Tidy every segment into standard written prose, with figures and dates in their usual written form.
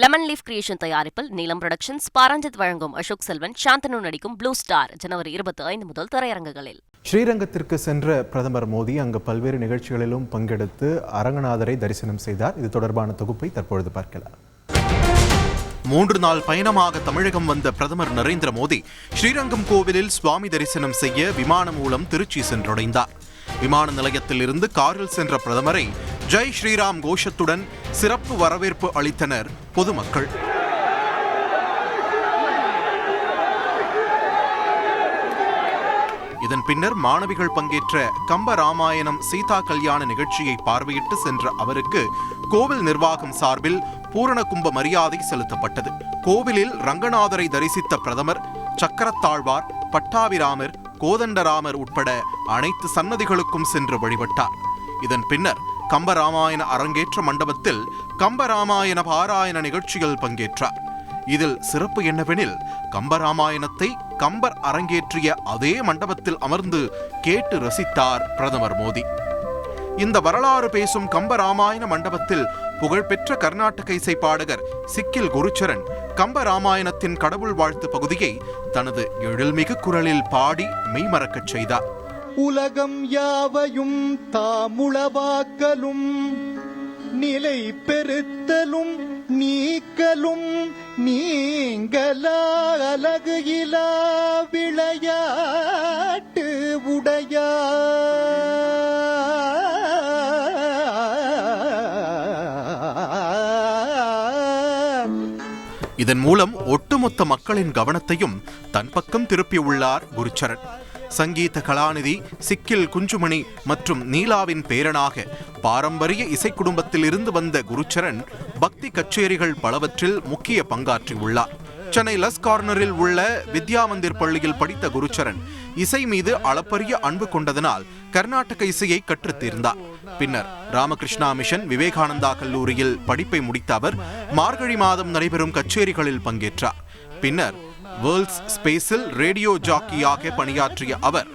Lemon leaf creation தயாரிப்பில் நீலம் productions, Pa Ranjith வழங்கும் அசோக் செல்வன், சாந்தனு நடிக்கும் ப்ளூ ஸ்டார் ஜனவரி 25 முதல் திரையரங்குகளில். ஸ்ரீரங்கத்திற்கு சென்ற பிரதமர் மோடி அங்கு பல்வேறு நிகழ்ச்சிகளிலும் பங்கெடுத்து அரங்கநாதரை தரிசனம் செய்தார். இது தொடர்பான தொகுப்பை தற்பொழுது பார்க்கலாம். 3 நாள் பயணமாக தமிழகம் வந்த பிரதமர் நரேந்திர மோடி ஸ்ரீரங்கம் கோவிலில் சுவாமி தரிசனம் செய்ய விமானம் மூலம் திருச்சி சென்றடைந்தார். விமான நிலையத்தில் இருந்து காரில் சென்ற பிரதமரை ஜெய் ஸ்ரீராம் கோஷத்துடன் சிறப்பு வரவேற்பு அளித்தனர் பொதுமக்கள். இதன் பின்னர் மாணவிகள் பங்கேற்ற கம்ப ராமாயணம் சீதா கல்யாண நிகழ்ச்சியை பார்வையிட்டு சென்ற அவருக்கு கோவில் நிர்வாகம் சார்பில் பூரண கும்ப மரியாதை செலுத்தப்பட்டது. கோவிலில் ரங்கநாதரை தரிசித்த பிரதமர் சக்கரத்தாழ்வார், பட்டாபிராமர், கோதண்டராமர் உட்பட அனைத்து சன்னதிகளுக்கும் சென்று வழிபட்டார். இதன் பின்னர் கம்பராமாயண அரங்கேற்ற மண்டபத்தில் கம்பராமாயண பாராயண நிகழ்ச்சியில் பங்கேற்றார். இதில் சிறப்பு என்னவெனில், கம்பராமாயணத்தை கம்பர் அரங்கேற்றிய அதே மண்டபத்தில் அமர்ந்து கேட்டு ரசித்தார் பிரதமர் மோடி. இந்த வரலாறு பேசும் கம்பராமாயண மண்டபத்தில் புகழ்பெற்ற கர்நாடக இசை பாடகர் சிக்கில் குருச்சரன் கம்பராமாயணத்தின் கடவுள் வாழ்த்து பகுதியை தனது எழில்மிகு குரலில் பாடி மெய்மறக்கச் செய்தார். உலகம் யாவையும் தாமுளவாக்கலும் நிலை பெருத்தலும் நீக்கலும் நீங்களா அழகு இலா விளையாட்டு உடையா இதன் மூலம் ஒட்டுமொத்த மக்களின் கவனத்தையும் தன் பக்கம் திருப்பியுள்ளார் குருச்சரன். சங்கீத கலாநிதி சிக்கில் குஞ்சுமணி மற்றும் நீலாவின் பேரனாக பாரம்பரிய இசை குடும்பத்தில் இருந்து வந்த குருச்சரன் பக்தி கச்சேரிகள் பலவற்றில் முக்கிய பங்காற்றியுள்ளார். சென்னை லஸ் கார்னரில் உள்ள வித்யா மந்திர் பள்ளியில் படித்த குருச்சரன் இசை மீது அளப்பரிய அன்பு கொண்டதனால் கர்நாடக இசையை கற்றுத் தேர்ந்தார். பின்னர் ராமகிருஷ்ணா மிஷன் விவேகானந்தா கல்லூரியில் படிப்பை முடித்த அவர் மார்கழி மாதம் நடைபெறும் கச்சேரிகளில் பங்கேற்றார். பின்னர் வேர்ல்ட்ஸ் ஸ்பேஸில் ரேடியோ ஜாக்கியாக பணியாற்றிய அவர்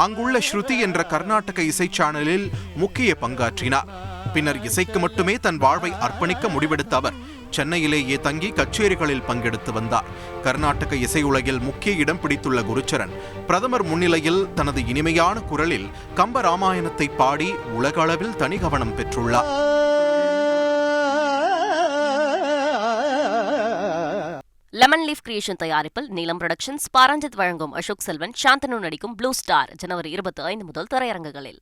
அங்குள்ள ஸ்ருதி என்ற கர்நாடக இசை சேனலில் முக்கிய பங்காற்றினார். பின்னர் இசைக்கு மட்டுமே தன் வாழ்வை அர்ப்பணிக்க முடிவெடுத்த அவர் சென்னையிலேயே தங்கி கச்சேரிகளில் பங்கெடுத்து வந்தார். கர்நாடக இசை உலகில் முக்கிய இடம் பிடித்துள்ள குருச்சரன் பிரதமர் முன்னிலையில் தனது இனிமையான குரலில் கம்ப ராமாயணத்தை பாடி உலக அளவில் தனி கவனம் பெற்றுள்ளார். லெமன் லீஃப் கிரியேஷன் தயாரிப்பில் நீலம் புரொடக்ஷன்ஸ், பாரஞ்சித் வழங்கும் அசோக் செல்வன், சாந்தனு நடிக்கும் ப்ளூ ஸ்டார் ஜனவரி 25 முதல் திரையரங்குகளில்.